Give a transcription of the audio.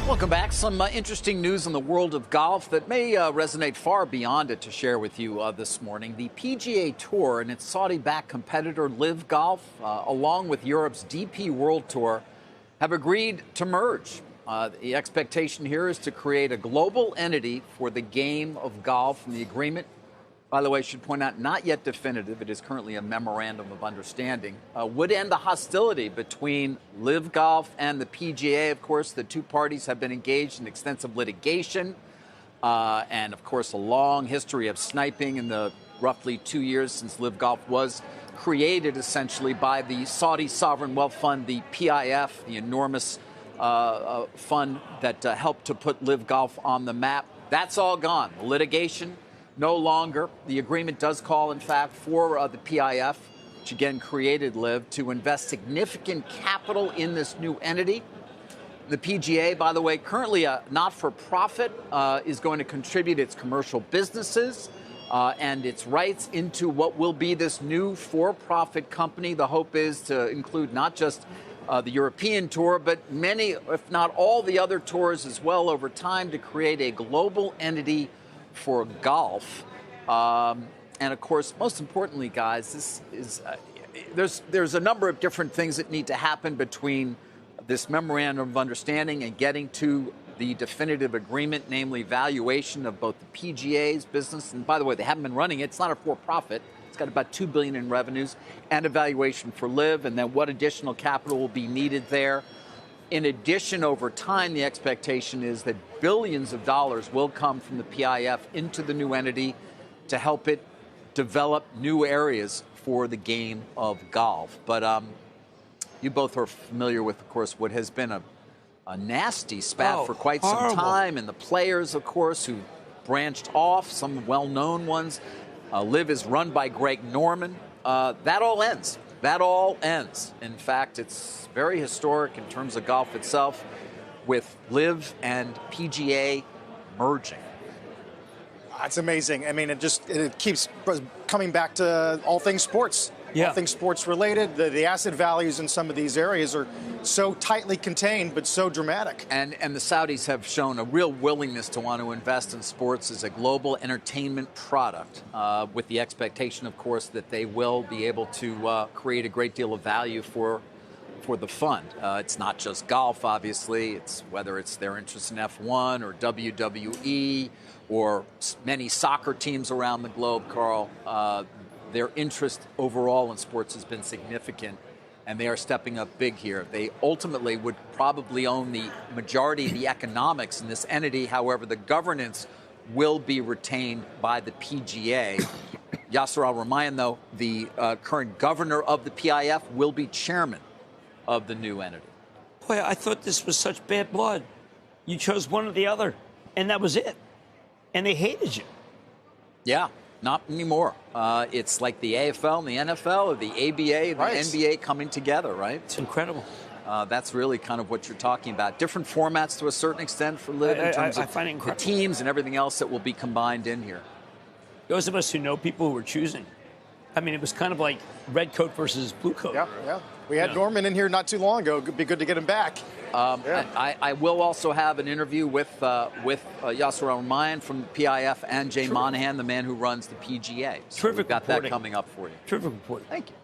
Welcome back. Some interesting news in the world of golf that may resonate far beyond it to share with you this morning. The PGA Tour and its Saudi-backed competitor LIV Golf, along with Europe's DP World Tour, have agreed to merge. The expectation here is to create a global entity for the game of golf, and the agreement, by the way, I should point out, not yet definitive. It is currently a memorandum of understanding. Would end the hostility between LIV Golf and the PGA. Of course, the two parties have been engaged in extensive litigation and, of course, a long history of sniping in the roughly 2 years since LIV Golf was created, essentially, by the Saudi Sovereign Wealth Fund, the PIF, the enormous fund that helped to put LIV Golf on the map. That's all gone. The litigation, no longer. The agreement does call, in fact, for the PIF, which again created LIV, to invest significant capital in this new entity. The PGA, by the way, currently a not-for-profit, is going to contribute its commercial businesses and its rights into what will be this new for-profit company. The hope is to include not just the European Tour, but many, if not all, the other tours as well over time, to create a global entity for golf. And of course, most importantly, guys, this is there's a number of different things that need to happen between this memorandum of understanding and getting to the definitive agreement, namely valuation of both the PGA's business. And by the way, they haven't been running it. It's not a for-profit. It's got about $2 billion in revenues, and a valuation for LIV, and then what additional capital will be needed there. In addition, over time, the expectation is that billions of dollars will come from the PIF into the new entity to help it develop new areas for the game of golf. But you both are familiar with, of course, what has been a nasty spat for quite some time, and the players, of course, who branched off, some well-known ones. LIV is run by Greg Norman. That all ends. That all ends. In fact, it's very historic in terms of golf itself, with LIV and PGA merging. That's amazing. I mean, it keeps coming back to all things sports. Yeah. All things sports related. The asset values in some of these areas are so tightly contained, but so dramatic. And the Saudis have shown a real willingness to want to invest in sports as a global entertainment product, with the expectation, of course, that they will be able to create a great deal of value for the fund. It's not just golf, obviously. It's whether it's their interest in F1 or WWE or many soccer teams around the globe, Carl. Their interest overall in sports has been significant, and they are stepping up big here. They ultimately would probably own the majority of the economics in this entity. However, the governance will be retained by the PGA. Yasser Al-Rumayyan, though, the current governor of the PIF, will be chairman of the new entity. Boy, I thought this was such bad blood. You chose one or the other, and that was it. And they hated you. Yeah. Not anymore. It's like the AFL and the NFL, or the ABA, the NBA coming together, right? It's incredible. That's really kind of what you're talking about. Different formats to a certain extent for LIV in terms of the teams and everything else that will be combined in here. Those of us who know people who were choosing, I mean, it was kind of like red coat versus blue coat. Yeah. We had Norman in here not too long ago. It'd be good to get him back. I will also have an interview with Yasser Al-Rumayyan from the PIF and Jay Monahan, the man who runs the PGA. So Terrific we've got reporting. that coming up for you. Terrific reporting. Thank you.